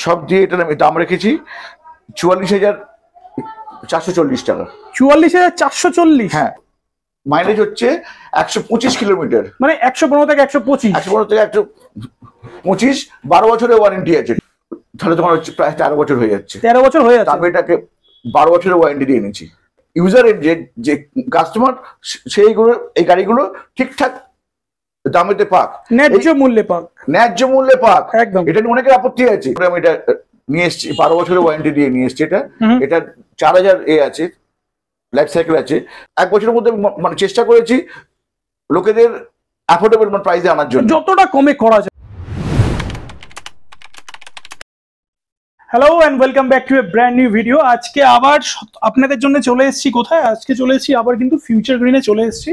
সব দিয়ে এটার আমি দাম রেখেছি 44,440 টাকা। 44,440? হ্যাঁ, মাইলেজ হচ্ছে 125 কিলোমিটার, মানে 115 থেকে 125। 115 থেকে 125, 12 বছরের ওয়ারেন্টি আছে। তাহলে তোমার হচ্ছে প্রায় 13 বছর হয়ে যাচ্ছে। 13 বছর হয়ে যাচ্ছে। আমি এটাকে 12 বছরের ওয়ারেন্টি দিয়ে এনেছি। ইউজারের যে কাস্টমার সেইগুলো এই গাড়িগুলো ঠিকঠাক দামেতে পাক, ন্যায্য মূল্যে পাক, ন্যায্য মূল্যে পাক। একদম। এটা নিয়ে অনেকের আপত্তি আছে। আমি এটা নিয়ে এসেছি, 12 বছরের ওয়ারেন্টি দিয়ে নিয়ে এসেছি। এটা 4000 আছে, লাইফ সাইকেল আছে। 1 বছরের মধ্যে মানে চেষ্টা করেছি লোকেদের অ্যাফোর্ডেবল প্রাইসে আনার জন্য, যতটা কমে করা যায়। Hello and welcome back to a brand new video. আজকে আবার আপনাদের জন্য চলে এসেছি কোথায়? আজকে চলে এসেছি আবার কিন্তু ফিউচার গ্রিনে চলে এসেছি।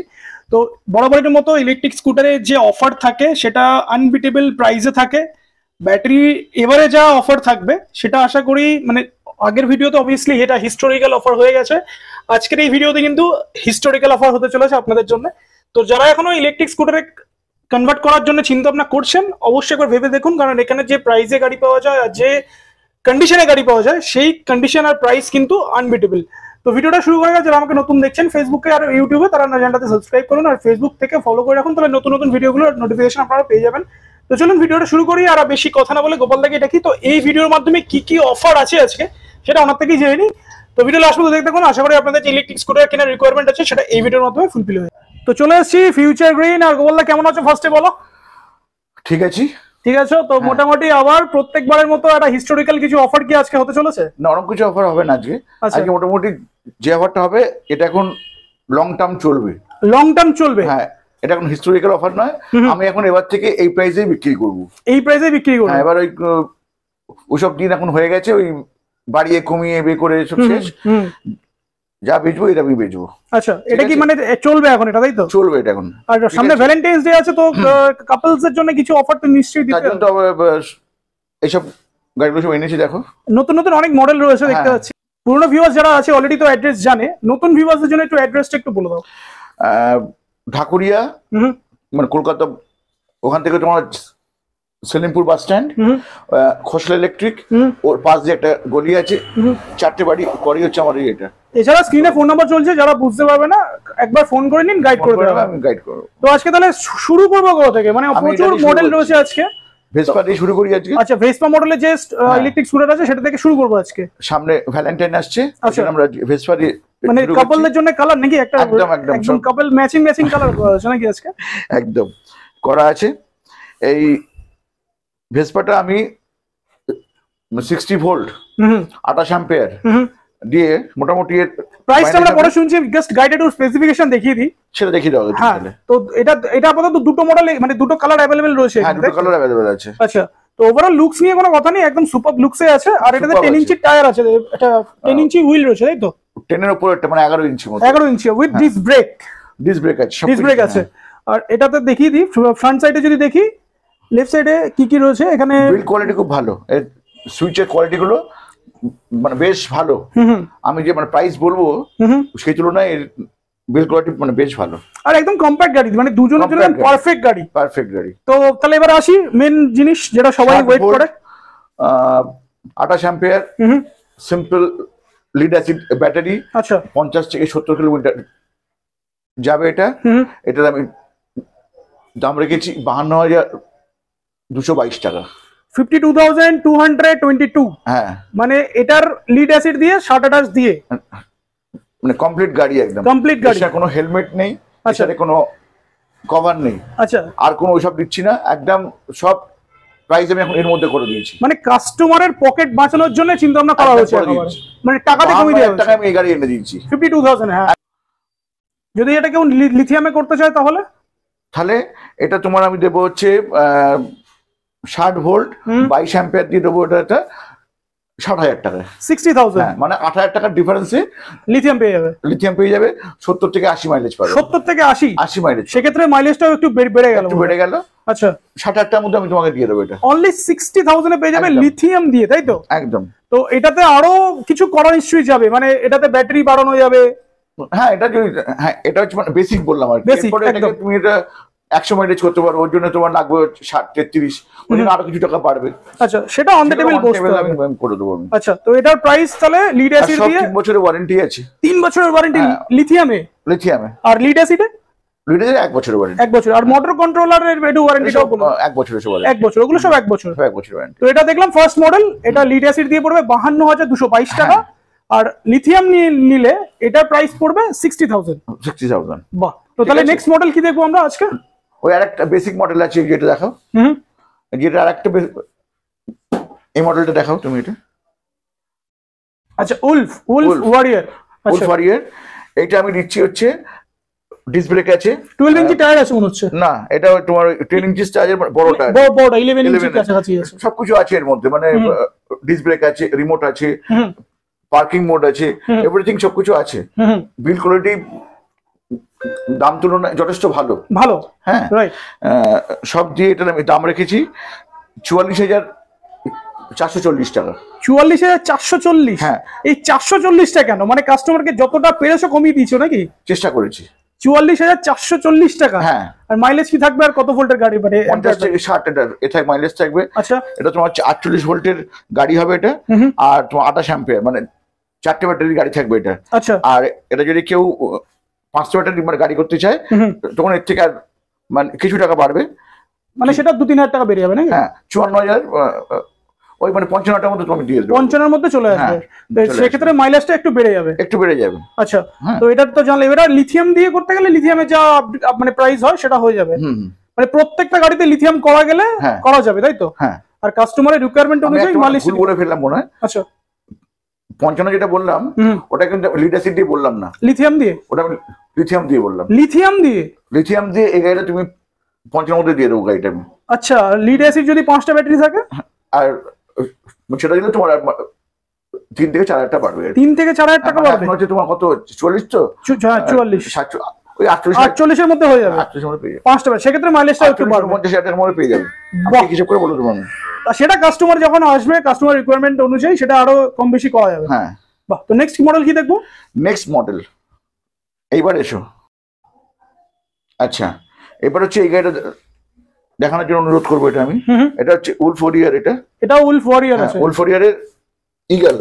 তো বরাবরের মতো ইলেকট্রিক স্কুটারে যে অফার থাকে সেটা আনবিটেবল প্রাইসে থাকে। ব্যাটারি এবারে যা অফার থাকবে সেটা আশা করি, মানে আগের ভিডিওতে অবভিয়াসলি এটা হিস্টোরিক্যাল অফার হয়ে গেছে, আজকের এই ভিডিওতে কিন্তু হিস্টোরিক্যাল অফার হতে চলেছে আপনাদের জন্য। তো যারা এখনো ইলেকট্রিক স্কুটারে কনভার্ট করার জন্য চিন্তা ভাবনা করছেন, অবশ্যই একবার ভেবে দেখুন, কারণ এখানে যে প্রাইসে গাড়ি পাওয়া যায় আর যে কন্ডিশনে গাড়ি পাওয়া যায় সেই কন্ডিশন আর প্রাইস কিন্তু আনবিটেবল। তো ভিডিওটা শুরু করার আগে যারা আমাকে নতুন দেখছেন ফেসবুকে আর ইউটিউবে, তারা চ্যানেলটাতে সাবস্ক্রাইব করুন আর ফেসবুক থেকে ফলো করে রাখুন, তাহলে নতুন নতুন ভিডিওগুলোর নোটিফিকেশন আপনারা পেয়ে যাবেন। তো চলুন ভিডিওটা শুরু করি। আর বেশি কথা না বলে গোপাল দাকে দেখি তো এই ভিডিওর মাধ্যমে কি কি অফার আছে আজকে সেটা ওনার থেকেই জেনে নিই। তো ভিডিও লাস্ট পর্যন্ত দেখতে থাকুন, আশা করি আপনাদের যে ইলেকট্রিক স্কুটার কেনার রিকোয়ারমেন্ট আছে সেটা এই ভিডিওর মাধ্যমে ফুলফিল হয়ে যাবে। তো চলে এসেছি ফিউচার গ্রিন। আর গোপাল দা কেমন আছো ফার্স্টে বলো? ঠিক আছে, ঠিক আছে। তো মোটামুটি আবার প্রত্যেকবারের মতো একটা হিস্টোরিক্যাল কিছু অফার কি আজকে হতে চলেছে? না, অনেক কিছু অফার হবে না আজকে। আজকে মোটামুটি যে অফারটা হবে এটা এখন লং টার্ম চলবে। লং টার্ম চলবে? হ্যাঁ, এটা এখন হিস্টোরিক্যাল অফার নয়। আমি এখন এবার থেকে এই প্রাইসেই বিক্রি করব। এই প্রাইসে বিক্রি করব? হ্যাঁ, এবার ওইসব দিন এখন হয়ে গেছে, ওই বাড়িয়ে কমিয়ে বে করে সব শেষ। যা বেচবো এটা আমি বেচবো। আচ্ছা, এটা কি মানে চলবে এখন এটা, তাই তো? চলবে এটা এখন। আর সামনে ভ্যালেন্টাইন্স ডে আছে, তো কাপলস এর জন্য কিছু অফার তো নিশ্চয়ই দিতে হবে। এইসব গাড়িগুলো সব এনেছি, দেখো নতুন নতুন অনেক মডেল রয়েছে দেখতে পাচ্ছি। পুরনো ভিউয়ার্স যারা আছে অলরেডি তো অ্যাড্রেস জানে, নতুন ভিউয়ার্সদের জন্য একটু অ্যাড্রেসটা একটু বলে দাও। ঢাকুরিয়া, মানে কলকাতা, ওখান থেকে তোমার সেলিমপুর বাস স্ট্যান্ড, খোসলা ইলেকট্রিক, ওর পাশ দিয়ে একটা গলি আছে, 4টে বাড়ি পরে হচ্ছে আমার এটা। এছাড়া স্ক্রিনে ফোন নাম্বার চলছে, যারা বুঝতে পারবে না একবার ফোন করে নিন, গাইড করে দেবো। আমি গাইড করব। তো আজকে তাহলে শুরু করবো কোথা থেকে? মানে প্রচুর মডেল রয়েছে আজকে। ভেসপা দিয়ে শুরু করি আজকে। আচ্ছা, ভেসপা মডেলের যে ইলেকট্রিক স্কুটার আছে সেটা থেকে শুরু করবো আজকে। সামনে ভ্যালেন্টাইন আসছে, আচ্ছা আমরা ভেসপা দিয়ে মানে কাপলদের জন্য কালার নাকি একটা একদম কাপল ম্যাচিং কালার করা আছে নাকি আজকে? একদম করা আছে। এই ভেসপাটা আমি 60 ভোল্ট 28 অ্যাম্পিয়ার দিয়ে মোটামুটি এর প্রাইসটা আমরা পরে শুনছি, জাস্ট গাইডেড স্পেসিফিকেশন দেখিয়ে দিই, সেটা দেখিয়ে দাও তাহলে। তো এটা আপাতত দুটো মডেল, মানে দুটো কালার अवेलेबल রয়েছে। হ্যাঁ, দুটো কালার अवेलेबल আছে। আচ্ছা, তো ওভারঅল লুকস নিয়ে কোনো কথা নেই, একদম সুপার লুকসে আছে। আর এটাতে 10 ইঞ্চি টায়ার আছে, এটা 10 ইঞ্চি হুইল রয়েছে, তাই তো? 10 এর উপর একটা মানে 11 ইঞ্চি মতো, 11 ইঞ্চি উইথ ডিস্ক ব্রেক আছে, ডিস্ক ব্রেক আছে। আর এটাতে দেখিয়ে দিই ফ্রন্ট সাইডে যদি দেখি, লেফট সাইডে কি রয়েছে এখানে। বিল্ড কোয়ালিটি খুব ভালো, এর সুইচের কোয়ালিটি গুলো মানে বেশ ভালো। আমি যে মানে প্রাইস বলবো সেই তুলনায় এর বিল্ড কোয়ালিটি মানে বেশ ভালো। আর একদম কম্প্যাক্ট গাড়ি, মানে দুজনের জন্য পারফেক্ট গাড়ি। তো তাহলে এবার আসি মেন জিনিস যেটা সবাই ওয়েট করে। 28 ampere simple lead acid battery. আচ্ছা, 50 থেকে 70 কিলোমিটার যাবে এটা। এটার আমি দাম রেখেছি 52,222 টাকা। 52,222। হ্যাঁ, মানে এটার লিড অ্যাসিড দিয়ে 60-28 দিয়ে মানে কমপ্লিট গাড়ি, একদম কমপ্লিট গাড়ি। কোনো হেলমেট নেই, এটাতে কোনো কভার নেই। আচ্ছা, আর কোনো ওইসব দিচ্ছি না, একদম সব প্রাইস আমি এখন এর মধ্যে করে দিয়েছি। মানে কাস্টমারের পকেট বাঁচানোর জন্য চিন্তা ভাবনা করা হয়েছে, মানে টাকাতে কমিয়ে দেওয়া হয়েছে। টাকা আমি এই গাড়ি এনে দিয়েছি 52,000। হ্যাঁ, যদি এটা কেউ লিথিয়ামে করতে চায় তাহলে এটা তোমার আমি দেবো হচ্ছে 60 ভোল্ট 22 অ্যাম্পিয়ার দিয়ে দেবো। এটা 60,000 টাকা, 60,000। মানে 8,000 টাকার ডিফারেন্সে লিথিয়াম পেয়ে যাবে। 70 থেকে 80 মাইলেজ পাবে। 70 থেকে 80 মাইলেজ, সেক্ষেত্রে মাইলেজটাও একটু বেড়ে গেল। আচ্ছা, 60,000 টাকার মধ্যে আমি তোমাকে দিয়ে দেবো। এটা অনলি 60,000 এ পেয়ে যাবে লিথিয়াম দিয়ে, তাই তো? একদম। তো এটাতে আরো কিছু করা নিশ্চয়ই যাবে, মানে এটাতে ব্যাটারি বাড়ানো যাবে। হ্যাঁ, এটা হচ্ছে মানে বেসিক বললাম আর কি। এরপরে এটাকে তুমি এটা 100 মাইলেজ করতে পারো, ওর জন্য তোমার লাগবে 60-33, ওই জন্য আরো কিছু টাকা বাড়বে। আচ্ছা, সেটা অন দ্য টেবিল আমি করে দেবো আমি। আচ্ছা, তো এটার প্রাইস তাহলে লিড অ্যাসিড দিয়ে 3 বছরের ওয়ারেন্টি আছে। 3 বছরের ওয়ারেন্টি লিথিয়ামে? লিথিয়ামে। আর লিড অ্যাসিডে? লিড অ্যাসিড 1 বছরের ওয়ারেন্টি। 1 বছর। আর মোটর কন্ট্রোলারের একটু ওয়ারেন্টিটাও বলুন। 1 বছরের ওয়ারেন্টি। 1 বছর, ওগুলো সব 1 বছর। 1 বছরের ওয়ারেন্টি। তো এটা দেখলাম ফার্স্ট মডেল, এটা লিড অ্যাসিড দিয়ে পড়বে 52,222 টাকা। আর লিথিয়াম নিলে এটার প্রাইস পড়বে 60,000। 60,000। বাহ। তো তাহলে নেক্সট মডেল কি দেখবো আমরা আজকে? ওই আরেকটা বেসিক মডেল আছে, যেটা দেখাও। যেটা আরেকটা এই মডেলটা দেখাও তুমি এটা। আচ্ছা, উলফ ওয়ারিয়র। উলফ ওয়ারিয়র, এটা আমি দিচ্ছি হচ্ছে ডিস্ক ব্রেক আছে, 12 ইঞ্চি টায়ার আছে মনে হচ্ছে। না, এটা তোমার 10 ইঞ্চি টায়ারের বড় টায়ার, বড় 11 ইঞ্চির কাছাকাছি আছে। সবকিছু আছে এর মধ্যে, মানে ডিস্ক ব্রেক আছে, রিমোট আছে, পার্কিং মোড আছে, এভরিথিং সবকিছু আছে। বিল কোয়ালিটি দাম তুলনায় যথেষ্ট ভালো। হ্যাঁ, রাইট। সব দিয়ে এটা আমি দাম রেখেছি 44,440 টাকা। 44,440? হ্যাঁ। এই 440টা কেন? মানে কাস্টমারকে যতটা পেরেছো কমিয়ে দিয়েছো নাকি? চেষ্টা করেছি। 44,440 টাকা। হ্যাঁ। আর মাইলেজ কি থাকবে? আর কত ভোল্টের গাড়ি? মানে 50 থেকে 60 এটাই মাইলেজ থাকবে। আচ্ছা, এটা তোমার 48 ভোল্টের গাড়ি হবে এটা। আর তোমার 28 অ্যাম্পিয়ার, মানে 4টে ব্যাটারি গাড়ি থাকবে এটা। আচ্ছা। আর এটা যদি কেউ 5টা ব্যাটারি মানে গাড়ি করতে চায়, তখন এর থেকে আর মানে কিছু টাকা বাড়বে, মানে সেটা 2-3 হাজার টাকা বেরিয়ে যাবে নাকি? হ্যাঁ, 54,000, ওই মানে 55টার মধ্যে তুমি দিয়ে দেবে। 55-এর মধ্যে চলে আসবে। সেক্ষেত্রে মাইলেজটা একটু বেড়ে যাবে। আচ্ছা, তো এটা তো জানলে। এবার লিথিয়াম দিয়ে করতে গেলে লিথিয়ামে যা মানে প্রাইস হয় সেটা হয়ে যাবে। মানে প্রত্যেকটা গাড়িতে লিথিয়াম করা গেলে করা যাবে, তাই তো? হ্যাঁ। আর কাস্টমারের রিকোয়ারমেন্ট অনুযায়ী মাইলেজ বলে ফেললাম মনে হয়। আচ্ছা, 55 যেটা বললাম ওটা কিন্তু লিড অ্যাসিড দিয়ে বললাম না, লিথিয়াম দিয়ে। ওটা আমি লিথিয়াম দিয়ে বললাম। লিথিয়াম দিয়ে এই গাড়িটা তুমি 55 মধ্যে দিয়ে দেবো গাড়িটা আমি। আচ্ছা, লিড অ্যাসিড যদি 5টা ব্যাটারি থাকে, আর সেটা দিলে তোমার 3 থেকে 4 হাজার টাকা বাড়বে। 3 থেকে 4 হাজার টাকা বাড়বে। হচ্ছে তোমার কত 44 তো? 44 ওই 48 এর মধ্যে হয়ে যাবে। 48 এর মধ্যে পেয়ে যাবে 5টা ব্যাটারি। সেক্ষেত্রে মাইলেজটা একটু বাড়বে। 50,000 টাকার মধ্যে পেয়ে যাবে। আমি কিছু করে বলে দেবো আমি। সেটা কাস্টমার যখন আসবে, কাস্টমার রিকোয়ারমেন্ট অনুযায়ী সেটা আরো কম বেশি করা যাবে। হ্যাঁ। বাহ। তো নেক্সট মডেল কি দেখবো? নেক্সট মডেল এইবার এসো। আচ্ছা, এবার হচ্ছে এই গাড়িটা দেখানোর জন্য অনুরোধ করবো। এটা আমি, এটা হচ্ছে উলফ ওয়ারিয়র। এটা উলফ ওয়ারিয়র আছে। উলফ ওয়ারিয়রের ইগল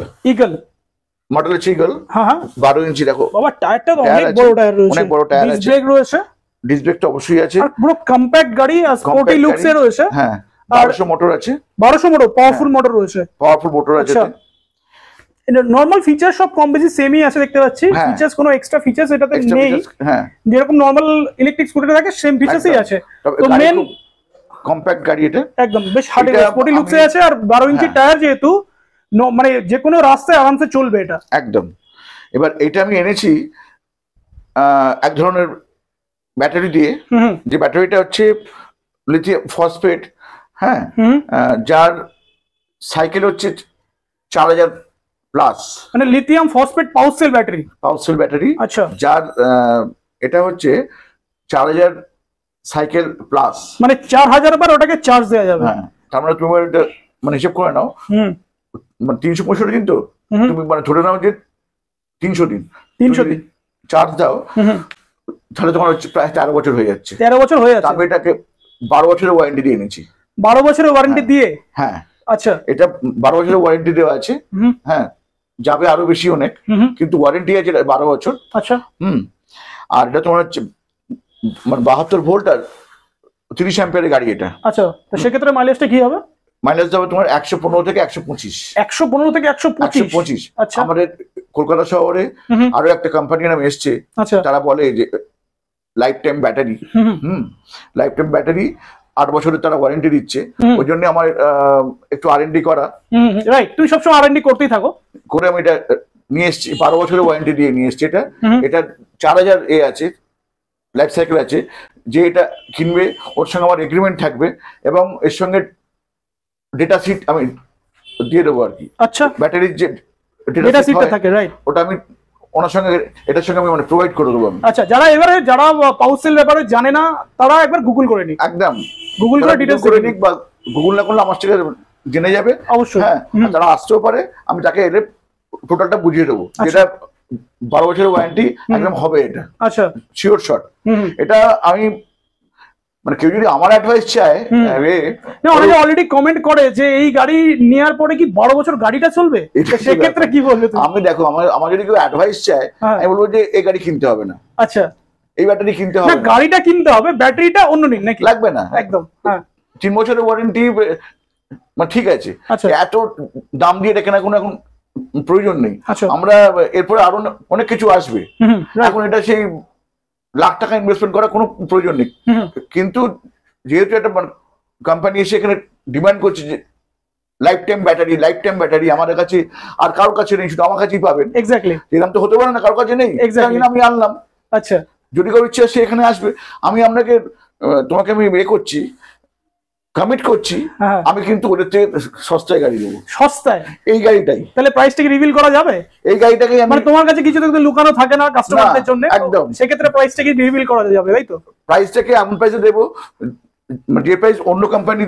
মডেল হচ্ছে ইগল। হ্যাঁ, 12 ইঞ্চি। দেখো বাবা, টায়ারটা তো অনেক বড় টায়ার রয়েছে। অনেক বড় টায়ার আছে। ডিস্ক ব্রেক রয়েছে। ডিস্ক ব্রেক তো অবশ্যই আছে। আর পুরো কম্প্যাক্ট গাড়ি, আর স্পোর্টি লুকস এ রয়েছে। হ্যাঁ, 1200 মোটর আছে। 1200 মোটর, পাওয়ারফুল মোটর রয়েছে। পাওয়ারফুল মোটর আছে। নরমাল ফিচার সব কম বেশি সেমই আছে দেখতে পাচ্ছি। ফিচার্স কোনো এক্সট্রা ফিচার্স এটাতে নেই। হ্যাঁ, যেরকম নরমাল ইলেকট্রিক স্কুটারে থাকে সেম ফিচার্সই আছে। তো মেন কম্প্যাক্ট গাড়ি এটা, একদম বেশ হার্ডি স্পোর্টি লুকস এ আছে। আর 12 ইঞ্চি টায়ার, যেহেতু মানে যে কোনো রাস্তায় আরামসে চলবে এটা একদম। এবার এটা আমি এনেছি এক ধরনের ব্যাটারি দিয়ে, যে ব্যাটারিটা হচ্ছে লিথিয়াম ফসফেট। হ্যাঁ, যার সাইকেল হচ্ছে 4000 প্লাস, মানে লিথিয়াম ফসফেট পাওয়ার সেল ব্যাটারি। আচ্ছা, যার এটা হচ্ছে 4000 সাইকেল প্লাস, মানে 4000 বার ওটাকে চার্জ দেওয়া যাবে। হ্যাঁ, তার মানে তুমি এটা মানে হিসেব করে নাও, মানে 365 দিন তো, তুমি মানে ধরে নাও যে 300 দিন চার্জ দাও, তাহলে তোমার হচ্ছে প্রায় 13 বছর হয়ে যাচ্ছে। 13 বছর হয়ে যাচ্ছে। আমি এটাকে 12 বছরের ওয়ারেন্টি দিয়ে এনেছি। 12 বছরের ওয়ারেন্টি দিয়ে? হ্যাঁ। আচ্ছা, এটা 12 বছরের ওয়ারেন্টি দেওয়া আছে। হ্যাঁ, যাবে আরো বেশি অনেক, কিন্তু ওয়ারেন্টি আছে 12 বছর। আচ্ছা। আর এটা তোমার হচ্ছে মানে 72 ভোল্ট আর 30 অ্যাম্পিয়ারের গাড়ি এটা। আচ্ছা, তো সেক্ষেত্রে মাইলেজটা কি হবে? মাইলেজ যাবে তোমার 115 থেকে 125। 115 থেকে 125। আচ্ছা, আমাদের কলকাতা শহরে আরো একটা কোম্পানি নাম এসছে। আচ্ছা, তারা বলে যে life time battery. Life time battery 8 বছরের তারা ওয়ারেন্টি দিচ্ছে। ওই জন্য আমার একটু R&D করা। রাইট, তুমি সবসময় R&D করতেই থাকো। করে আমি এটা নিয়ে এসেছি, 12 বছরের ওয়ারেন্টি দিয়ে নিয়ে এসেছি। এটা 4000 আছে, লাইফ সাইকেল আছে। যে এটা কিনবে ওর সঙ্গে আমার এগ্রিমেন্ট থাকবে, এবং এর সঙ্গে ডেটা শিট আমি দিয়ে দেবো আর কি। আচ্ছা, ব্যাটারির যে ডেটা শিটটা থাকে, রাইট, ওটা আমি ওনার সঙ্গে এটার সঙ্গে আমি মানে প্রোভাইড করে দেবো আমি। আচ্ছা, যারা পাওয়ার সেল ব্যাপারে জানে না তারা একবার গুগল করে নিক। একদম গুগল করে ডিটেইলস করে নিক, বা গুগল না করলে আমার থেকে জেনে যাবে অবশ্যই। হ্যাঁ, যারা আসতেও পারে, আমি তাকে এলে টোটালটা বুঝিয়ে দেবো। যেটা 12 বছরের ওয়ারেন্টি একদম হবে এটা। আচ্ছা, শিওর শট। এটা আমি মানে কেউ যদি আমার অ্যাডভাইস চায়, না অনেকে অলরেডি কমেন্ট করে যে এই গাড়ি নেওয়ার পরে কি 12 বছর গাড়িটা চলবে, সেক্ষেত্রে কি বলবে তুমি? আমি দেখো আমার যদি কেউ অ্যাডভাইস চায় আমি বলবো যে এই গাড়ি কিনতে হবে না। আচ্ছা, এই ব্যাটারি কিনতে হবে না, গাড়িটা কিনতে হবে, ব্যাটারিটা অন্য নিন নাকি? লাগবে না একদম। হ্যাঁ, 3 বছরের ওয়ারেন্টি মানে ঠিক আছে। আচ্ছা, এত দাম দিয়ে এটা কেনা কোনো এখন প্রয়োজন নেই। আমরা এরপরে আরো অনেক কিছু আসবে, এখন এটা সেই লাখ টাকা ইনভেস্টমেন্ট করার কোনো প্রয়োজন নেই। কিন্তু যেহেতু একটা কোম্পানি এসে এখানে ডিমান্ড করছে যে লাইফ টাইম ব্যাটারি আমাদের কাছে আর কারোর কাছে নেই, শুধু আমার কাছেই পাবেন। এক্স্যাক্টলি, এরকম তো হতে পারে না কারোর কাছে নেই, আমি আনলাম। আচ্ছা, যদি কারো ইচ্ছা সে এখানে আসবে, আমি আপনাকে তোমাকে আমি করছি, কমিট করছি, আমি কিন্তু ওদের থেকে সস্তায় গাড়ি দেবো। সস্তায়? এই গাড়িটাই। তাহলে প্রাইসটাকে রিভিল করা যাবে? এই গাড়িটাকে মানে তোমার কাছে কিছু তো লুকানো থাকে না কাস্টমারদের জন্য, একদম। সেক্ষেত্রে প্রাইসটাকে রিভিল করা যাবে, তাই তো? প্রাইসটাকে এমন প্রাইসে দেবো যে প্রাইস অন্য কোম্পানি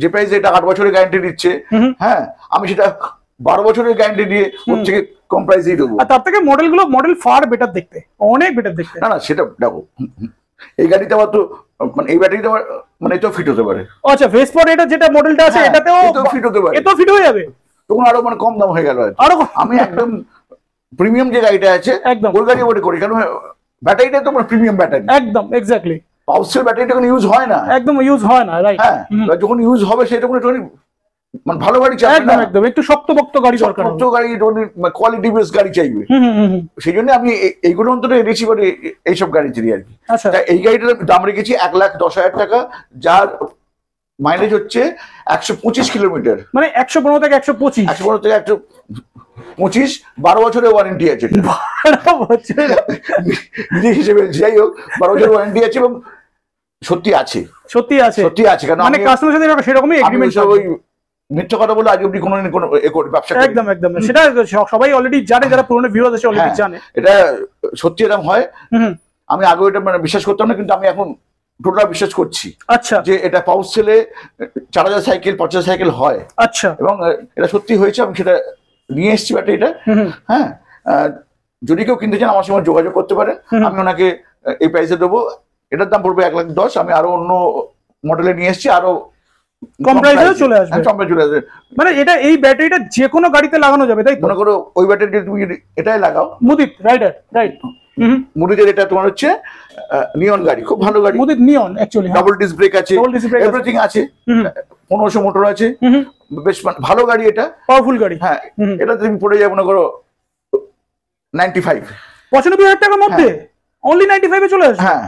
যে প্রাইস এটা 8 বছরের গ্যারান্টি দিচ্ছে, হ্যাঁ আমি সেটা 12 বছরের গ্যারান্টি দিয়ে ওর থেকে কম প্রাইসেই দেবো। আর তার থেকে মডেল ফার বেটার দেখতে, অনেক বেটার দেখতে। না সেটা দেখো, এই গাড়িতে আবার তো মানে এই ব্যাটারিটা মানে এটাও ফিট হতে পারে। আচ্ছা, ভেসপার এটা যেটা মডেলটা আছে এটাতেও ফিট হতে পারে, এটাও ফিট হয়ে যাবে, তখন আরো মানে কম দাম হয়ে গেল। আরো আমি একদম প্রিমিয়াম যে গাড়িটা আছে একদম ওই গাড়ি ওটা করি, কারণ ব্যাটারিটা তো মানে প্রিমিয়াম ব্যাটারি। একদম, এক্স্যাক্টলি। পাউসের ব্যাটারিটা কোনো ইউজ হয় না, একদম ইউজ হয় না, রাইট। হ্যাঁ, যখন ইউজ হবে সেটা কোনো মানে ভালো গাড়ি চাই, একদম একদম একটু শক্তপোক্ত গাড়ি দরকার, শক্ত গাড়ি, কোয়ালিটি বেস গাড়ি চাইবে। সেই জন্য আমি এইগুলো অন্তত এনেছি করে এইসব গাড়ি চিনি আর কি। আচ্ছা, এই গাড়িটার দাম রেখেছি 1,10,000 টাকা, যার মাইলেজ হচ্ছে 125 কিলোমিটার, মানে 115 থেকে 125, 115 থেকে 125, 12 বছরের ওয়ারেন্টি আছে। 12 বছর নিজে হিসেবে, যাই হোক 12 বছরের ওয়ারেন্টি আছে এবং সত্যি আছে, সত্যি আছে, কারণ মানে কাস্টমারের সাথে সেরকমই এগ্রিমেন্ট। মিথ্যা কথা বলে আজ অব্দি কোনো ব্যবসা, একদম একদম সেটা সবাই অলরেডি জানে, যারা পুরনো ভিউয়ার্স আছে অলরেডি জানে এটা সত্যি এরকম হয়। আমি আগে এটা মানে বিশ্বাস করতাম না, কিন্তু আমি এখন টোটাল বিশ্বাস করছি। আচ্ছা, যে এটা পাউচ সেলে 4000 সাইকেল 50 সাইকেল হয়। আচ্ছা, এবং এটা সত্যি হয়েছে, আমি সেটা নিয়ে এসেছি ব্যাটারিটা। হ্যাঁ, যদি কেউ কিনতে চান আমার সঙ্গে যোগাযোগ করতে পারে, আমি ওনাকে এই প্রাইসে দেবো। এটার দাম পড়বে 1,10,000। আমি আরো অন্য মডেলে নিয়ে এসেছি, আরো কম প্রাইসে চলে আসবে, মানে এটা এই ব্যাটারিটা যে কোনো গাড়িতে লাগানো যাবে, তাই মনে করো ওই ব্যাটারিটা তুমি যদি এটাই লাগাও, মুদিত রাইট, মুদিতের এটা তোমার হচ্ছে নিয়ন গাড়ি, খুব ভালো গাড়ি, মুদিত নিয়ন অ্যাকচুয়ালি, ডাবল ডিস্ক ব্রেক আছে, এভরিথিং আছে, 1500 মোটর আছে, বেশ ভালো গাড়ি, এটা পাওয়ারফুল গাড়ি। হ্যাঁ, এটা তুমি পড়ে যাবে মনে করো 95,000 টাকার মধ্যে, অনলি 95 এ চলে আসবে। হ্যাঁ,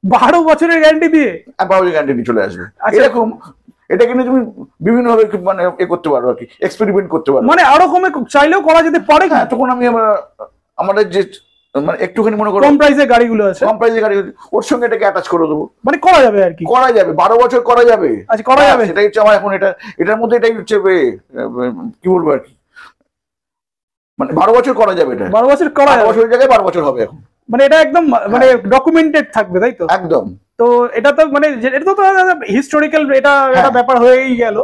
12 বছরের গ্যারান্টি দিয়ে, 12 বছরের গ্যারান্টি দিয়ে চলে আসবে। এরকম এটা কিন্তু তুমি বিভিন্ন ভাবে মানে করতে পারো আর কি, এক্সপেরিমেন্ট করতে পারো, মানে আরো কমে চাইলেও করা যেতে পারে। হ্যাঁ, তখন আমি আমাদের যে মানে একটুখানি মনে করো কম প্রাইসের গাড়িগুলো আছে, কম প্রাইসের গাড়ি ওর সঙ্গে এটাকে অ্যাটাচ করে দেবো, মানে করা যাবে আর কি, করা যাবে 12 বছর করা যাবে। আচ্ছা, করা যাবে, সেটাই হচ্ছে আমার এখন এটার মধ্যে এটাই হচ্ছে কি বলবো আর কি, মানে 12 বছর করা যাবে, এটা 12 বছর করা যাবে, বছরের জায়গায় 12 বছর হবে এখন, মানে এটা একদম মানে ডকুমেন্টেড থাকবে, তাই তো? একদম। তো এটা তো মানে এটা তো হিস্টোরিক্যাল এটা ব্যাপার হয়েই গেল।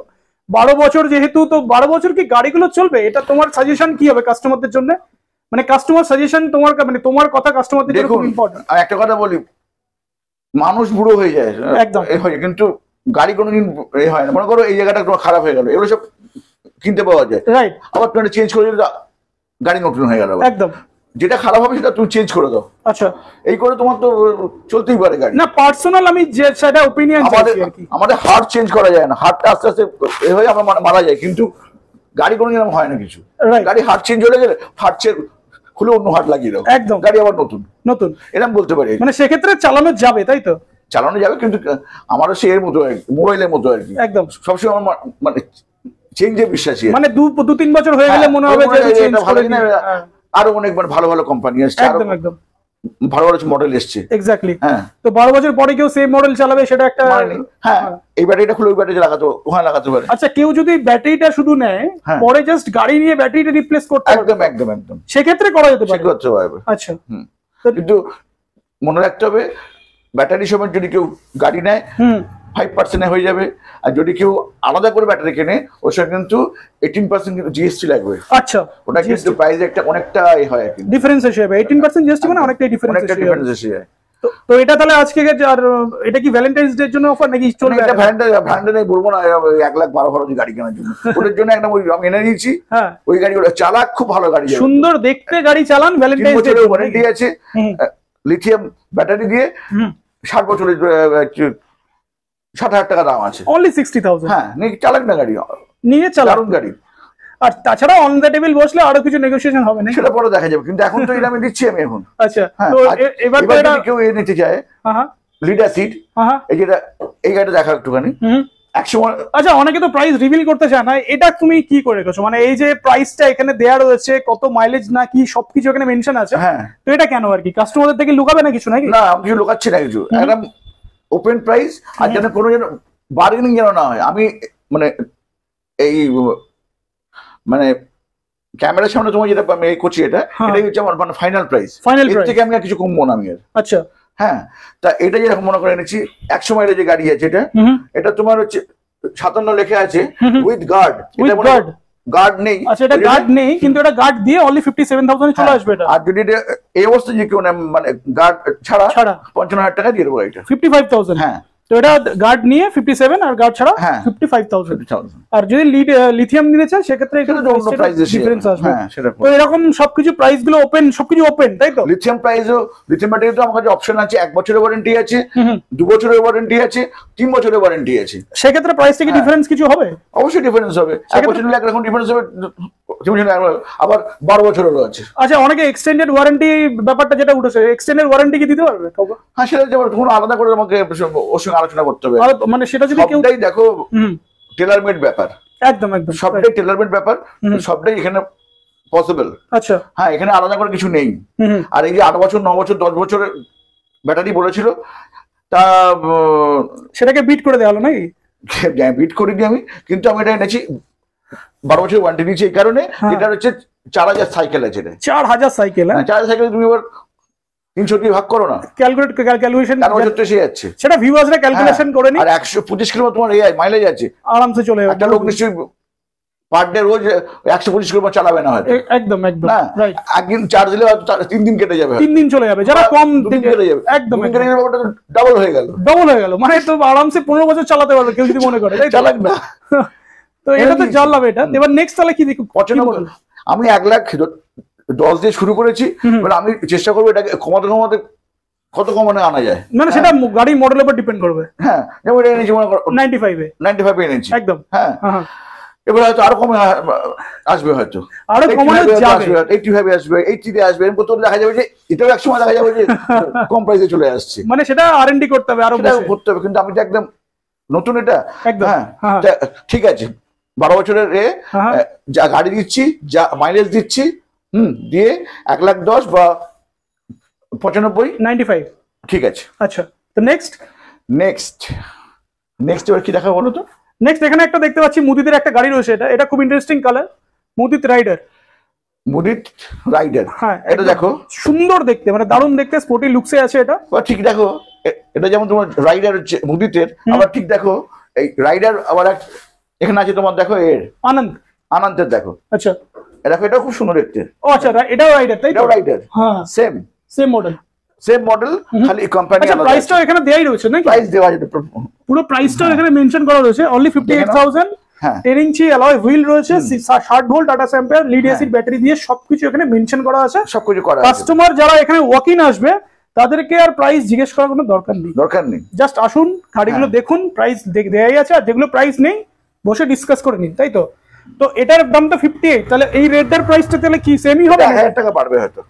12 বছর যেহেতু, তো 12 বছর কি গাড়িগুলো চলবে? এটা তোমার সাজেশন কি হবে কাস্টমারদের জন্য? মানে কাস্টমার সাজেশন তোমার, মানে তোমার কথা কাস্টমারদের জন্য খুব ইম্পর্টেন্ট। আর একটা কথা বলি, মানুষ বুড়ো হয়ে যায় একদম, কিন্তু গাড়ি কোনোদিন হয় না। মনে করো এই জায়গাটা খারাপ হয়ে গেল, এগুলো সব কিনতে পাওয়া যায়, রাইট। আবার তুমি চেঞ্জ করে দিলে গাড়ি নতুন হয়ে গেল, একদম। যেটা খারাপ হবে সেটা তুমি চেঞ্জ করে দাও। আচ্ছা, এই করে তোমার তো চলতেই পারে গাড়ি। না, পার্সোনাল আমি যে সেটা ওপিনিয়ন, আমাদের হার্ট চেঞ্জ করা যায় না, হার্টটা আস্তে আস্তে এ হয়ে আমরা মারা যায়, কিন্তু গাড়ি কোনো এরকম হয় না কিছু। গাড়ি হার্ট চেঞ্জ হয়ে গেলে হার্ট খুলে অন্য হার্ট লাগিয়ে দাও, একদম, গাড়ি আবার নতুন এরকম বলতে পারি। মানে সেক্ষেত্রে চালানো যাবে, তাই তো? চালানো যাবে, কিন্তু আমারও সে এর মতো আর কি, মোবাইলের মতো আর কি, একদম। সবসময় আমার মানে চেঞ্জে বিশ্বাসী, মানে 2-3 বছর হয়ে গেলে মনে হবে যে ভালো কিনা, আরো অনেক ভালো ভালো কোম্পানি আসছে, একদম একদম ভালো ভালো মডেল এসছে, এক্স্যাক্টলি। হ্যাঁ, তো 12 বছর পরে কেউ সেম মডেল চালাবে সেটা একটা, হ্যাঁ, এই ব্যাটারিটা খুলে ওই ব্যাটারি লাগাতে ওখানে লাগাতে পারে। আচ্ছা, কেউ যদি ব্যাটারিটা শুধু নেয়, পরে জাস্ট গাড়ি নিয়ে ব্যাটারিটা রিপ্লেস করতে, একদম একদম একদম সেক্ষেত্রে করা যেতে পারে, করতে পারবে। আচ্ছা, কিন্তু মনে রাখতে হবে ব্যাটারি সময় যদি কেউ গাড়ি নেয় 5% হয়ে যাবে, আর যদি কেউ আলাদা করে ব্যাটারি কেনে ওর সঙ্গে কিন্তু 18% কিন্তু জিএসটি লাগবে। আচ্ছা, ওটা কিন্তু প্রাইস একটা অনেকটা হয় আর কি, ডিফারেন্স এসে যাবে। 18% জিএসটি মানে অনেকটাই ডিফারেন্স এসে যায়। তো এটা তাহলে আজকে আর এটা কি ভ্যালেন্টাইন্স ডে এর জন্য অফার নাকি চলবে? এটা ভ্যালেন্টাইন বলবো না, 1,12,000 গাড়ি কেনার জন্য ওদের জন্য একটা আমি এনে দিয়েছি। হ্যাঁ, ওই গাড়ি ওটা চালাক, খুব ভালো গাড়ি, সুন্দর দেখতে গাড়ি চালান, ভ্যালেন্টাইন্স ডে ওয়ারেন্টি আছে, লিথিয়াম ব্যাটারি দিয়ে 60 বছরের 60,000 টাকা দাম আছে, অনলি 60,000। হ্যাঁ, চালাক না গাড়ি, নিয়ে চালান, দারুণ গাড়ি। আর তাছাড়া অন দ্য টেবিল বসলে আরো কিছু নেগোসিয়েশন হবে না, সেটা পরে দেখা যাবে, কিন্তু এখন তো এই দামে দিচ্ছি আমি এখন। আচ্ছা, হ্যাঁ, তো এবার তো এটা কেউ নিতে চায় লিড অ্যাসিড, এই যেটা এই গাড়িটা দেখা একটুখানি একসময়। আচ্ছা, অনেকে তো প্রাইস রিভিল করতে চায় না, এটা তুমি কি করে রেখেছো? মানে এই যে প্রাইসটা এখানে দেয়া রয়েছে, কত মাইলেজ না কি সবকিছু এখানে মেনশন আছে, হ্যাঁ, তো এটা কেন আর কি কাস্টমারদের থেকে লুকাবে না কিছু নাকি? না, আমি কিছু লুকাচ্ছি না, কিছু একদম ওপেন প্রাইস। আর যেন কোনো যেন বার্গেনিং যেন না হয়। আমি মানে এই মানে ক্যামেরার সামনে তোমার যেটা আমি করছি, এটাই হচ্ছে আমার মানে ফাইনাল প্রাইস। এর থেকে আমি আর কিছু কমবো না আমি আর। আচ্ছা, হ্যাঁ, তা এটা যেরকম মনে করে এনেছি, এক সময় যে গাড়ি আছে এটা তোমার হচ্ছে 57 লেখা আছে উইথ গার্ড। গার্ড নেই। আচ্ছা, এটা গার্ড নেই, কিন্তু এটা গার্ড দিয়ে অনলি 57,000 চলে আসবে এটা। আর যদি এটা এই অবস্থা যে কেউ মানে গার্ড ছাড়া 55,000 টাকা দিয়ে দেবো এটা, 55,000। হ্যাঁ, তো এটা গার্ড নিয়ে 57 আর গার্ড ছাড়া 55,000। আর যদি লিথিয়াম নিতে চায় সেক্ষেত্রে এটা অন্য প্রাইস ডিফারেন্স আসবে। তো এরকম সবকিছু প্রাইস গুলো ওপেন, সবকিছু ওপেন, তাই তো? লিথিয়াম প্রাইসও, লিথিয়াম ব্যাটারি তো আমার কাছে অপশন আছে, 1 বছরের ওয়ারেন্টি আছে, 2 বছরের ওয়ারেন্টি আছে, 3 বছরের ওয়ারেন্টি আছে। সেক্ষেত্রে প্রাইস থেকে ডিফারেন্স কিছু হবে? অবশ্যই ডিফারেন্স হবে, 1 বছর নিলে একরকম ডিফারেন্স হবে, আবার 12 বছরেরও আছে। আচ্ছা, অনেকে এক্সটেন্ডেড ওয়ারেন্টি ব্যাপারটা যেটা উঠেছে, এক্সটেন্ডেড ওয়ারেন্টি কি দিতে পারবে? হ্যাঁ, সেটা যেমন কোনো আলাদা করে আমাকে ওর সঙ্গে আলোচনা করতে হবে। মানে সেটা যদি কেউ দেখো, টেলার মেড ব্যাপার, একদম একদম সবটাই টেলার মেড ব্যাপার, সবটাই এখানে পসিবল। আচ্ছা, হ্যাঁ, এখানে আলাদা করে কিছু নেই। আর এই যে 8 বছর, 9 বছর, 10 বছরের ব্যাটারি বলেছিল, তা সেটাকে বিট করে দেওয়া হলো নাকি? বিট করে দিই আমি, কিন্তু আমি এটা এনেছি 12 বছর ওয়ারেন্টি নিয়েছি এই কারণে, এটা হচ্ছে 4000 সাইকেল আছে। 4000 সাইকেল? 4000 সাইকেল তুমি এবার 300 দিয়ে ভাগ করো না, ক্যালকুলেশন এসে যাচ্ছে, সেটা ভিউয়ার্সরা ক্যালকুলেশন করে নি। আর 125 কিলো তোমার মাইলেজ আছে, আরামসে চলে যাবে। একটা লোক নিশ্চয়ই পার ডে রোজ 125 কিলো চালাবে না হয়তো, একদম একদম না, একদিন চার্জ দিলে 3 দিন কেটে যাবে, 3 দিন চলে যাবে, যারা কম দিন কেটে যাবে, একদম ডাবল হয়ে গেল, মানে তো আরামসে 15 বছর চালাতে পারবে কেউ যদি মনে করে, তাই চালাক না। তো এটা তো জানলাম এটা। এবার নেক্সট তাহলে কি দেখো? আমি 1,10,000 দিয়ে শুরু করেছি, এবার আমি চেষ্টা করবো এটাকে কমাতে কত কমানো আনা যায়, মানে সেটা গাড়ি মডেলের উপর ডিপেন্ড করবে। হ্যাঁ, যেমন এটা এনেছি 95 এনেছি, একদম। হ্যাঁ, এবার হয়তো আরো কমে আসবে, হয়তো আরো কমানো যাবে, 85 আসবে, 80 আসবে, এরকম তো দেখা যাবে যে এটাও এক সময় দেখা যাবে যে কম প্রাইসে চলে আসছে। মানে সেটা R&D করতে হবে, আরো করতে হবে, কিন্তু আমি তো একদম নতুন এটা। একদম, হ্যাঁ, ঠিক আছে, 12 বছরের যা গাড়ি দিচ্ছি, যা মাইলেজ দিচ্ছি, দিয়ে 1,10,000 বা 95 ঠিক আছে। আচ্ছা, তো নেক্সট এবার কি দেখা বলো তো? নেক্সট এখানে একটা দেখতে পাচ্ছি মুদিতের একটা গাড়ি রয়েছে, এটা খুব ইন্টারেস্টিং কালার, মুদিত রাইডার। হ্যাঁ, এটা দেখো, সুন্দর দেখতে, মানে দারুণ দেখতে, স্পোর্টি লুকসে আছে এটা। ঠিক দেখো, এটা যেমন তোমার রাইডার হচ্ছে মুদিতের, আবার ঠিক দেখো এই রাইডার আবার এখানে আছে তোমার, দেখো এর আনন্দের, দেখো। আচ্ছা, দেখো, এটাও খুব সুন্দর দেখতে। ও আচ্ছা, এটাও রাইডার, তাই তো? রাইডার, হ্যাঁ, সেম মডেল, খালি কোম্পানি আলাদা। প্রাইসটাও এখানে দেয়াই রয়েছে নাকি? প্রাইস দেওয়া আছে, পুরো প্রাইসটাও এখানে মেনশন করা রয়েছে, অনলি 58,000। 10 ইঞ্চি অ্যালয় হুইল রয়েছে, 60 volt tata ampere lead acid battery দিয়ে সবকিছু এখানে মেনশন করা আছে, সবকিছু করা আছে। কাস্টমার যারা এখানে ওয়াক ইন আসবে তাদেরকে আর প্রাইস জিজ্ঞেস করার কোনো দরকার নেই, জাস্ট আসুন, গাড়িগুলো দেখুন, প্রাইস দেয়াই আছে, আর যেগুলো প্রাইস নেই বসে ডিসকাস করে নিন, তাই তো? তো এটার দামটা 58, তাহলে এই রেটের প্রাইসটা তাহলে কি সেমই হবে? 1000 টাকা বাড়বে হয়তো,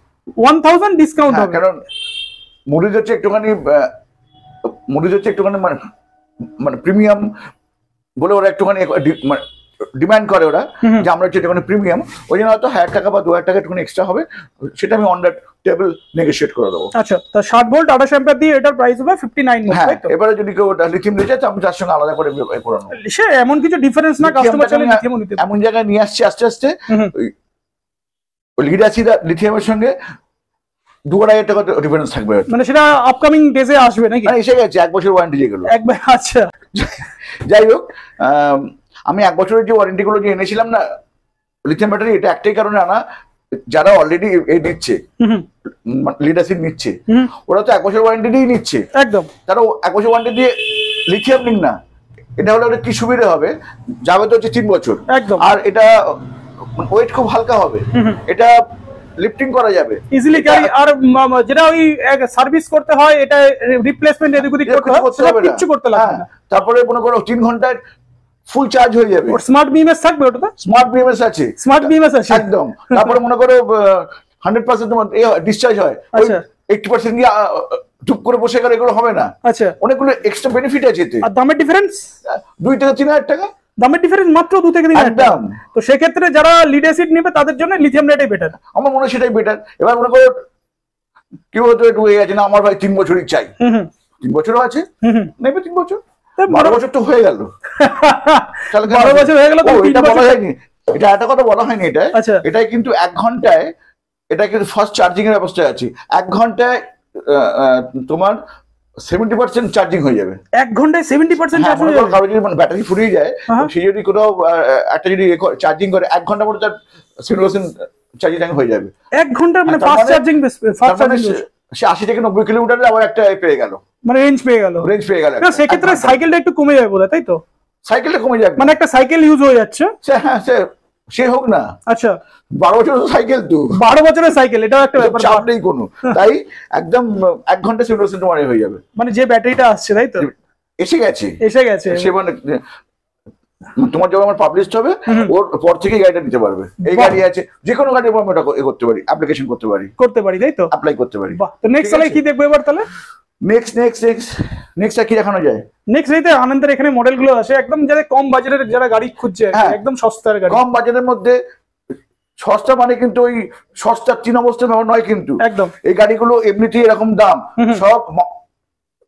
1000 ডিসকাউন্ট হবে, কারণ মুডিজ হচ্ছে একটুখানি মানে প্রিমিয়াম বলে ওরা একটুখানি ডিমান্ড করে, ওরা যে আমরা হচ্ছে একটুখানি প্রিমিয়াম, ওই জন্য হয়তো 1000 টাকা বা 2000 টাকা একটুখানি এক্সট্রা হবে, সেটা আমি অন দ্য টেবিল নেগোশিয়েট করে দেবো। আচ্ছা, তা 60 ভোল্ট টাটা অ্যাম্পিয়ার দিয়ে এটার প্রাইস হবে 59। হ্যাঁ, এবারে যদি কেউ লিথিয়াম নিতে চায় আমি তার সঙ্গে আলাদা করে করে নেবো, সে এমন কিছু ডিফারেন্স না, কাস্টমার চাইলে লিথিয়াম নিতে এমন জায়গায় নিয়ে আসছে আস্তে ওই লিড অ্যাসিড লিথিয়ামের সঙ্গে 2,500 টাকা ডিফারেন্স থাকবে, মানে সেটা আপকামিং ডেজে আসবে নাকি? এসে গেছে, 1 বছর ওয়ারেন্টি যেগুলো একবার। আচ্ছা, যাই হোক, আমি 1 বছরের যে ওয়ারেন্টি গুলো যে এনেছিলাম না লিথিয়াম ব্যাটারি, এটা একটাই কারণে আনা, যারা অলরেডি এই নিচ্ছে, লিডারশিপ নিচ্ছে, ওরা তো 1 বছর ওয়ারেন্টি দিয়েই নিচ্ছে। একদম, তারা 1 বছর ওয়ারেন্টি দিয়ে লিথিয়াম নিক না, এটা হলে কি সুবিধা হবে, যাবে তো হচ্ছে 3 বছর। একদম। আর এটা ওয়েট খুব হালকা হবে, এটা লিফটিং করা যাবে ইজিলি ক্যারি। আর যেটা ওই সার্ভিস করতে হয়, এটা রিপ্লেসমেন্ট এদিক ওদিক করতে হয়, সেটা কিচ্ছু করতে লাগবে না। তারপরে মনে করো 3 ঘন্টায় ফুল চার্জ হয়ে যাবে। স্মার্ট বিএমএস থাকবে, ওটাতে স্মার্ট বিএমএস আছে, স্মার্ট বিএমএস আছে একদম। তারপরে মনে করো 100% তোমার ডিসচার্জ হয়, 80% গিয়ে চুপ করে বসে গেলে এগুলো হবে না। আচ্ছা, অনেকগুলো এক্সট্রা বেনিফিট আছে এতে। আর দামের ডিফারেন্স 2 থেকে 3 হাজার টাকা, দামের ডিফারেন্স মাত্র 2 থেকে 3 হাজার টাকা। তো সেক্ষেত্রে যারা লিড অ্যাসিড নেবে তাদের জন্য লিথিয়াম রেটাই বেটার, আমার মনে হয় সেটাই বেটার। এবার মনে করো কেউ হয়তো একটু হয়ে গেছে, না আমার ভাই 3 বছরই চাই, 3 বছরও আছে, নেবে 3 বছর, 12 বছর তো হয়ে গেল। 12 বছর হয়ে গেল, এটা বলা হয়নি, এটা একটা কথা বলা হয়নি। এটা এটাই কিন্তু 1 ঘন্টায়, এটা কিন্তু ফার্স্ট চার্জিং এর ব্যবস্থা আছে। 1 ঘন্টায় তোমার 70% চার্জিং হয়ে যাবে। 1 ঘন্টায় 70% চার্জ হয়ে যাবে। কারো যদি ব্যাটারি ফুরিয়ে যায়, সে যদি কোনো একটা যদি চার্জিং করে 1 ঘন্টা পরে তার 70% চার্জিং হয়ে যাবে। 1 ঘন্টা মানে ফাস্ট চার্জিং, ফাস্ট চার্জিং। সে 80 থেকে 90 কিলোমিটারে আবার একটা পেয়ে গেল, মানে রেঞ্জ পেয়ে গেল। না সেক্ষেত্রে সাইকেলটা একটু কমে যাবে বোধহয়, তাই তো? সাইকেলটা কমে যাবে, মানে একটা সাইকেল ইউজ হয়ে যাচ্ছে। হ্যাঁ, সে হোক না। আচ্ছা, 12 বছরের সাইকেল তো, 12 বছরের সাইকেল, এটা একটা ব্যাপার, চাপ নেই কোনো। তাই একদম 1 ঘন্টা 70% তোমার হয়ে যাবে। মানে যে ব্যাটারিটা আসছে, তাই তো? এসে গেছে সে, মানে তোমার যখন আমার পাবলিশ হবে ওর পর থেকে গাড়িটা নিতে পারবে। এই গাড়ি আছে, যে কোনো গাড়ি আমরা করতে পারি, অ্যাপ্লিকেশন করতে পারি, তাই তো? অ্যাপ্লাই করতে পারি। তো নেক্সট সালে কি দেখবো এবার তাহলে? নেক্সট কি দেখানো যায়? নেক্সট রেতে আনন্দের এখানে মডেলগুলো আসে একদম যারা কম বাজেটের, যারা গাড়ি খুঁজছে, একদম সস্তার গাড়ি। কম বাজেটের মধ্যে সস্তা মানে কিন্তু ওই সস্তা 3 অবস্থার ব্যাপার নয় কিন্তু। একদম, এই গাড়িগুলো এমনিতেই এরকম দাম, সব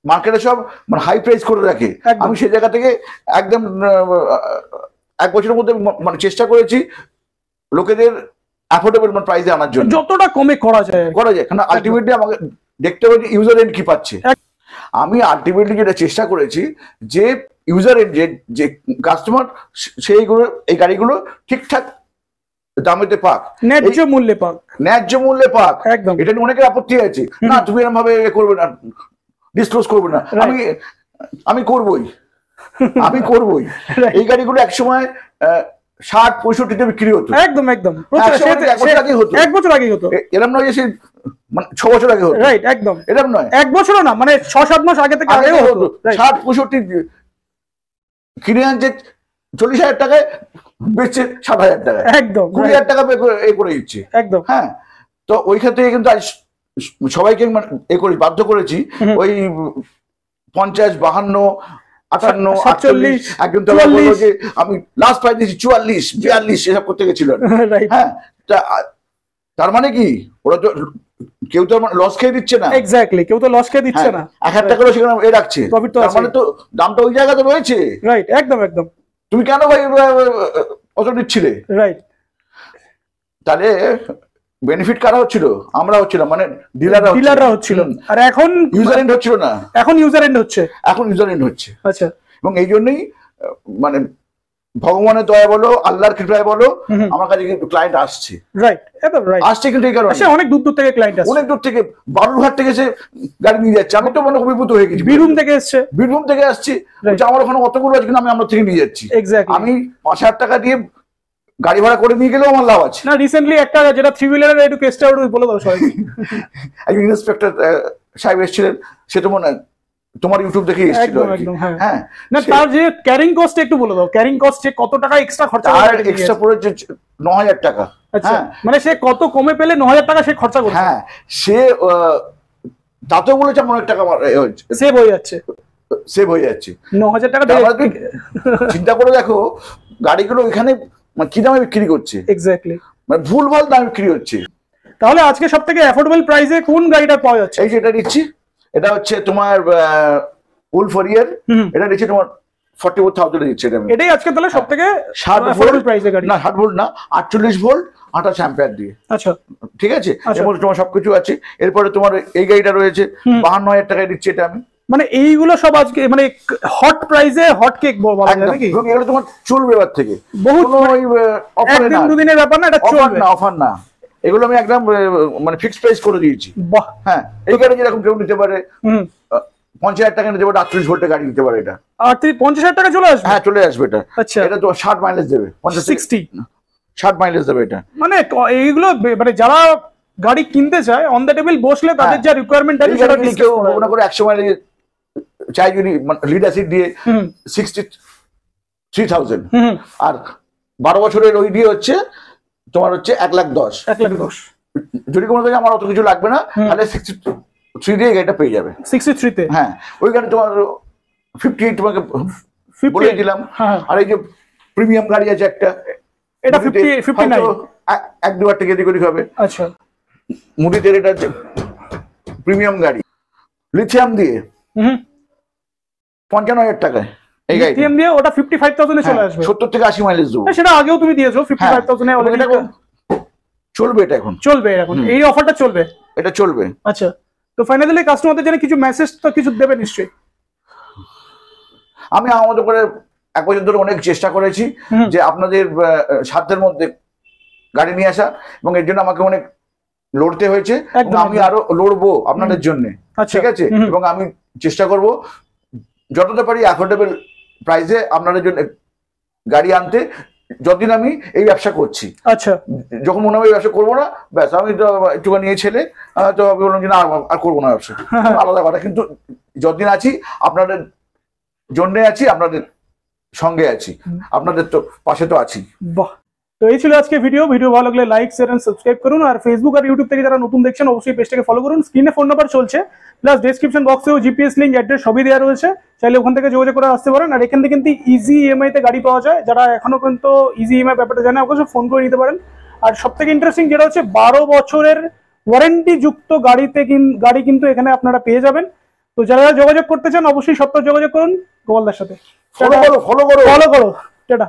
মার্কেটে সব মানে হাই প্রাইস করে রাখে। আমি সেই জায়গা থেকে একদম 1 বছরের মধ্যে মানে চেষ্টা করেছি লোকেদের অ্যাফোর্ডেবল প্রাইসে আনার জন্য, যতটা কমে করা যায়। কারণ আলটিমেটলি আমাকে দেখতে হবে যে ইউজার এন্ড কি পাচ্ছে। আমি আলটিমেটলি যেটা চেষ্টা করেছি যে ইউজার এন্ড যে কাস্টমার সেইগুলো, এই গাড়িগুলো ঠিকঠাক দামেতে পাক, ন্যায্য মূল্যে পাক। একদম, এটা নিয়ে অনেকের আপত্তি আছে, না তুমি এরকম ভাবে করবে না, ডিসক্লোজ করবে না। আমি করবই এই গাড়িগুলো একসময় 60-65 বিক্রি হতো। একদম 1 বছর আগে হতো। এরকম নয় যে সে মানে 6 বছর আগে হতো, রাইট? একদম এরকম নয়, 1 বছরও না, মানে 6-7 মাস আগে থেকে হতো। 60-65 কিনে আনছে 40,000 টাকায়, বেচছে 60,000 টাকায়, একদম 20,000 টাকা করে দিচ্ছে। একদম, হ্যাঁ। তো ওই ক্ষেত্রে কিন্তু আজ সবাইকে বাধ্য করেছি ওই 50, 52, 58, 48, একজন তো বললো যে আমি লাস্ট প্রাইস দিচ্ছি 44, 42 এসব করতে গেছিল। হ্যাঁ, তার মানে কি ওরা তো কেউ তো লস খেয়ে দিচ্ছে না। এক্স্যাক্টলি, কেউ তো লস খেয়ে দিচ্ছে না। 1,000 টাকা সেখানে এ রাখছে, তার মানে তো দামটা ওই জায়গাতে রয়েছে। রাইট, একদম। তুমি কেন ভাই অত দিচ্ছিলে? রাইট। তাহলে বেনিফিট কারা হচ্ছিল? আমরা হচ্ছিলাম, মানে ডিলাররা হচ্ছিল। আর এখন ইউজার এন্ড হচ্ছিল না, এখন ইউজার এন্ড হচ্ছে। আচ্ছা, এবং এই জন্যই মানে ভগবানের দয়া বলো, আল্লাহর কৃপায় বলো, আমার কাছে কিন্তু ক্লায়েন্ট আসছে। রাইট, একদম রাইট। আসছে কিন্তু এই কারণে অনেক দূর থেকে ক্লায়েন্ট আসছে, অনেক দূর থেকে, বালুরঘাট থেকে সে গাড়ি নিয়ে যাচ্ছে। আমি তো মনে অভিভূত হয়ে গেছি। বীরভূম থেকে আসছি, আমার ওখানে অতগুলো আছে, কিন্তু আমি আমরা থেকে নিয়ে যাচ্ছি। আমি 5,000 টাকা দিয়ে গাড়ি ভাড়া করে নিয়ে গেলেও আমার লাভ আছে। না, রিসেন্টলি একটা যেটা 3 হুইলারের একটু কেসটা বলে দাও সবাই। একজন ইন্সপেক্টর সাহেব এসেছিলেন, সে তো মনে তোমার ইউটিউব দেখে এসেছিল। হ্যাঁ, না, তার যে ক্যারিং কস্ট একটু বলে দাও, ক্যারিং কস্ট কত টাকা এক্সট্রা খরচা? আর এক্সট্রা পড়েছে 9,000 টাকা। আচ্ছা, মানে সে কত কমে পেলে 9,000 টাকা সে খরচা করছে? হ্যাঁ, সে তাতেও বলেছে অনেক টাকা সেভ হয়ে যাচ্ছে। 9,000 টাকা। চিন্তা করে দেখো গাড়িগুলো এখানে কি দামে বিক্রি করছে। এক্স্যাক্টলি, মানে ভুলভাল দামে বিক্রি হচ্ছে। তাহলে আজকে সব থেকে অ্যাফোর্ডেবল প্রাইসে কোন গাড়িটা পাওয়া যাচ্ছে? এই যে এটা দিচ্ছি, এটা হচ্ছে তোমার উলফ ওয়ারিয়র। এটা দিচ্ছি তোমার 44,000 দিচ্ছে। এটাই আজকে তাহলে সব থেকে 60 ভোল্ট প্রাইসে গাড়ি। না, 60 ভোল্ট না, 48 ভোল্ট 28 অ্যাম্পিয়ার দিয়ে। আচ্ছা, ঠিক আছে, এরপরে তোমার সবকিছু আছে। এরপরে তোমার এই গাড়িটা রয়েছে 52,000 টাকায় দিচ্ছি এটা আমি। মানে এইগুলো সব আজকে মানে হট প্রাইসে হট কেক বলা যায় নাকি? এবং এগুলো তোমার চলবে এবার থেকে, বহুত একদিন 2 দিনের ব্যাপার না, এটা চলবে। অফার না। এগুলো আমি একদম মানে ফিক্সড প্রাইস করে দিয়েছি। বাহ। হ্যাঁ, এই গাড়ি যেরকম কেউ নিতে পারে, হুম, 50,000 টাকা নিতে পারে, 38 ভোল্টের গাড়ি নিতে পারে এটা। 50,000 টাকা চলে আসবে? হ্যাঁ, চলে আসবে এটা। আচ্ছা, এটা তো 60 মাইলেজ দেবে, 60 60 মাইলেজ দেবে এটা। মানে এইগুলো মানে যারা গাড়ি কিনতে চায় অন দ্য টেবিল বসলে তাদের যা রিকোয়ারমেন্ট আছে সেটা কেউ মনে করে 100 মাইলেজ চাই যদি লিড অ্যাসিড দিয়ে 63,000, আর 12 বছরের ওই দিয়ে হচ্ছে তোমার হচ্ছে 1,10,000। 1,10,000 যদি কোনো কাছে আমার অত কিছু লাগবে না, তাহলে 63 দিয়ে গাড়িটা পেয়ে যাবে। 63 তে? হ্যাঁ, ওই গাড়ি তোমার 58 তোমাকে বলে দিলাম। আর এই যে প্রিমিয়াম গাড়ি আছে একটা, এটা 59, 1-2 টাকা এদিক ওদিক হবে। আচ্ছা, মুদিদের এটা প্রিমিয়াম গাড়ি লিথিয়াম দিয়ে 55,000 টাকায় এই গাড়ি লিথিয়াম দিয়ে ওটা 55,000 এ চলে আসবে। 70 থেকে 80 মাইলেজ দেবো। সেটা আগেও তুমি দিয়েছো 55,000 এ অলরেডি। চলবে এটা এখন, চলবে এখন এই অফারটা চলবে? এটা চলবে। আচ্ছা, তো ফাইনালি কাস্টমারদের জন্য কিছু মেসেজ তো কিছু দেবে নিশ্চয়ই। আমি আমাদের করে 1 বছর ধরে অনেক চেষ্টা করেছি যে আপনাদের সাধ্যের মধ্যে গাড়ি নিয়ে আসা, এবং এর জন্য আমাকে অনেক লড়তে হয়েছে, এবং আমি আরো লড়বো আপনাদের জন্য। ঠিক আছে, এবং আমি চেষ্টা করব যতটা পারি অ্যাফোর্ডেবল প্রাইসে আপনাদের জন্য গাড়ি আনতে, যতদিন আমি এই ব্যবসা করছি। আচ্ছা, যখন মনে হবে এই ব্যবসা করবো না, ব্যাস আমি তো একটুখানি নিয়ে ছেলে তো আমি বললাম যে না আর করবো না ব্যবসা, আলাদা কথা। কিন্তু যতদিন আছি আপনাদের জন্য আছি, আপনাদের সঙ্গে আছি, আপনাদের তো পাশে তো আছি। বাহ। তো এই ছিল আজকে ভিডিও ভালো লাগলে লাইক শেয়ার এন্ড সাবস্ক্রাইব করুন, আর ফেসবুক আর ইউটিউব থেকে যারা নতুন দেখছেন অবশ্যই পেজটাকে ফলো করুন। স্ক্রিনে ফোন নাম্বার চলছে, প্লাস ডেসক্রিপশন বক্সেও জিপিএস লিঙ্ক, অ্যাড্রেস সবই দেওয়া রয়েছে, চাইলে ওখান থেকে যোগাযোগ করে আসতে পারেন। আর এখান থেকে কিন্তু ইজি ইএমআই তে গাড়ি পাওয়া যায়, যারা এখনো পর্যন্ত ইজি ইএমআই ব্যাপারটা জানে অবশ্যই ফোন করে নিতে পারেন। আর সব থেকে ইন্টারেস্টিং যেটা হচ্ছে 12 বছরের ওয়ারেন্টি যুক্ত গাড়ি কিন্তু এখানে আপনারা পেয়ে যাবেন। তো যারা যোগাযোগ করতে চান অবশ্যই সত্তর যোগাযোগ করুন গোপালদার সাথে। ফলো করো। টাটা।